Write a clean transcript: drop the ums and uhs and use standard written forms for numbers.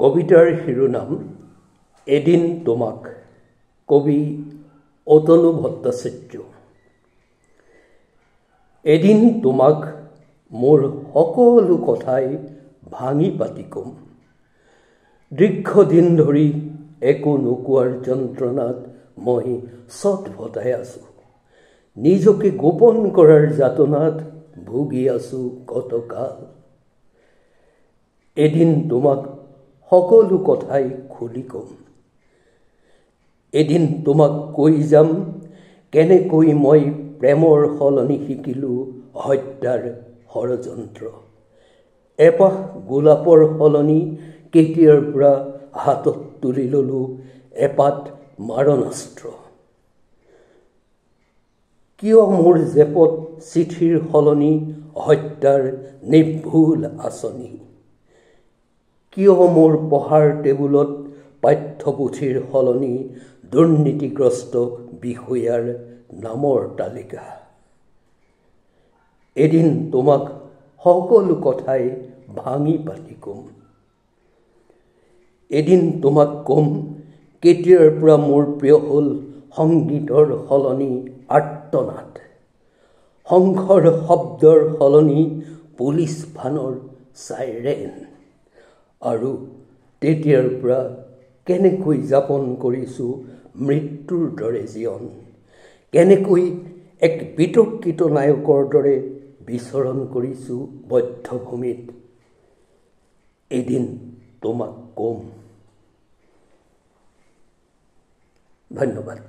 কবিতাৰ শিৰোনাম এদিন তোমাক, কবি অতনু ভট্টাচাৰ্য। এদিন তোমাক মোৰ সকলো কথাই ভাঙি পাতি কম। দীৰ্ঘদিন ধৰি একো নোকোৱাৰ যন্ত্ৰণাত মই ছটফটাই আছো। নিজকে গোপন কৰাৰ যাতনাত ভুগি আছো কতকাল। এদিন তোমাক সকলো কথাই খুলি কম। এদিন তোমাক কৈ যাম কেনেকৈ মই প্ৰেমৰ সলনি শিকিলো হত্যাৰ ষড়যন্ত্ৰ। এপাহ গোলাপৰ সলনি কেতিয়াৰ পৰা হাতত তুলি ললো এপাত মাৰণাস্ত্ৰ। কিয় মোৰ জেপত চিঠিৰ সলনি হত্যাৰ নিৰ্ভুল আঁচনি? কিয় মোৰ পঢ়াৰ টেবুলত পাঠ্যপুথিৰ সলনি দুৰ্নীতিগ্ৰস্ত বিষয়াৰ নামৰ তালিকা? এদিন তোমাক সকলো কথাই ভাঙি পাতি কম। এদিন তোমাক কম কেতিয়াৰ পৰা মোৰ প্ৰিয় হ'ল সংগীতৰ সলনি আৰ্তনাদ, শংখৰ শব্দৰ সলনি পুলিচ ভানৰ চাইৰেন। আৰু তেতিয়াৰ পৰা কেনেকৈ যাপন কৰিছোঁ মৃত্যুৰ দৰে জীৱন, কেনেকৈ এক বিতৰ্কিত নায়কৰ দৰে বিচৰণ কৰিছোঁ বধ্যভূমিত। এদিন তোমাক কম। ধন্যবাদ।